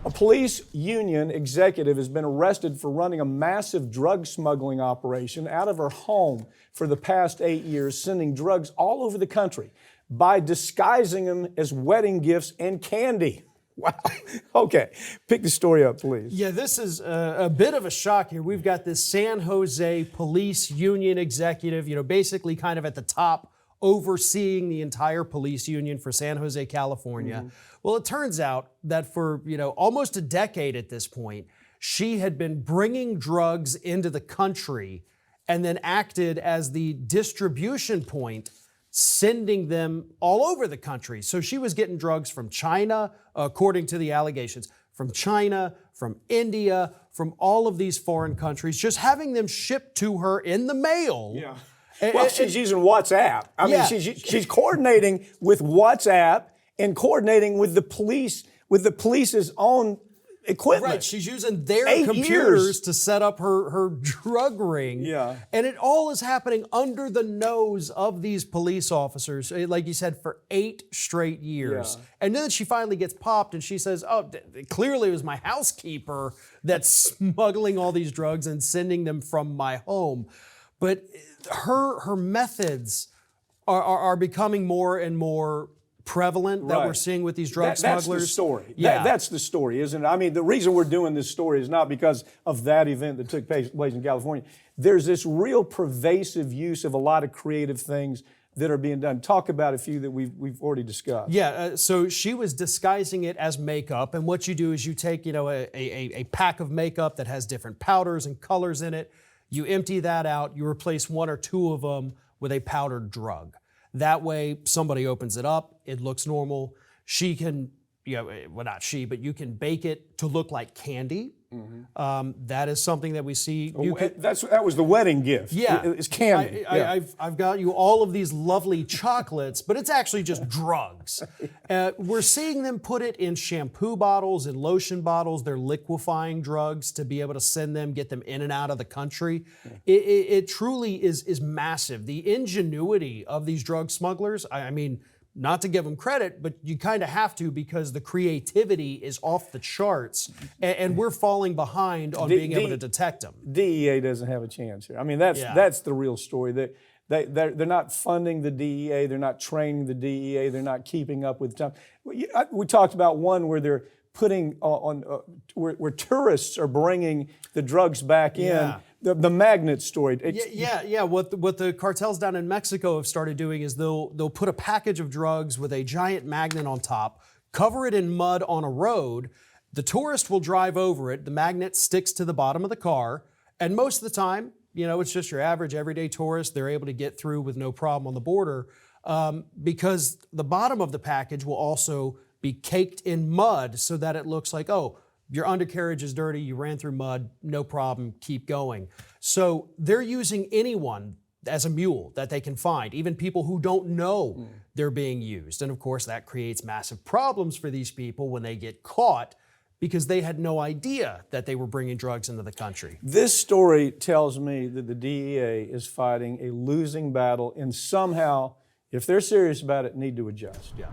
A police union executive has been arrested for running a massive drug smuggling operation out of her home for the past 8 years, sending drugs all over the country by disguising them as wedding gifts and candy. Wow. Okay, pick the story up, please. Yeah, this is a bit of a shock here. We've got this San Jose police union executive, basically kind of at the top, overseeing the entire police union for San Jose, California. Well, it turns out that for, almost a decade at this point, she had been bringing drugs into the country and then acted as the distribution point, sending them all over the country. So she was getting drugs from China, according to the allegations, from China, from India, from all of these foreign countries, just having them shipped to her in the mail. Yeah. Well, she's using WhatsApp. I mean, she's coordinating with WhatsApp and coordinating with the police's own equipment. Right, she's using their 8 computers years. to set up her drug ring. Yeah. And it all is happening under the nose of these police officers, like you said, for 8 straight years. Yeah. And then she finally gets popped and she says, clearly it was my housekeeper that's smuggling all these drugs and sending them from my home. But her methods are becoming more and more prevalent that we're seeing with these drug smugglers. That's the story. Yeah. That's the story, isn't it? I mean, the reason we're doing this story is not because of that event that took place in California. There's this real pervasive use of a lot of creative things that are being done. Talk about a few that we've already discussed. Yeah, so she was disguising it as makeup, and what you do is you take, a pack of makeup that has different powders and colors in it. You empty that out, you replace 1 or 2 of them with a powdered drug. That way, somebody opens it up, it looks normal. She can, well, not she, but you can bake it to look like candy. That is something that we see. That was the wedding gift. Yeah. It's candy. I've got you all of these lovely chocolates, but it's actually just drugs. We're seeing them put it in shampoo bottles and lotion bottles. They're liquefying drugs to be able to send them, get them in and out of the country. It truly is massive. The ingenuity of these drug smugglers, I mean, not to give them credit, but you kind of have to because the creativity is off the charts, and we're falling behind on being able to detect them. DEA doesn't have a chance here. I mean, that's the real story. They're not funding the DEA. They're not training the DEA. They're not keeping up with time. We talked about one where they're putting where tourists are bringing the drugs back in. The magnet story. What the cartels down in Mexico have started doing is they'll put a package of drugs with a giant magnet on top, cover it in mud on a road. The tourist will drive over it. The magnet sticks to the bottom of the car, and most of the time, it's just your average everyday tourist. They're able to get through with no problem on the border because the bottom of the package will also be caked in mud so that it looks like, your undercarriage is dirty, you ran through mud, no problem, keep going. So they're using anyone as a mule that they can find, even people who don't know they're being used. And of course, that creates massive problems for these people when they get caught because they had no idea that they were bringing drugs into the country. This story tells me that the DEA is fighting a losing battle and somehow, if they're serious about it, need to adjust. Yeah.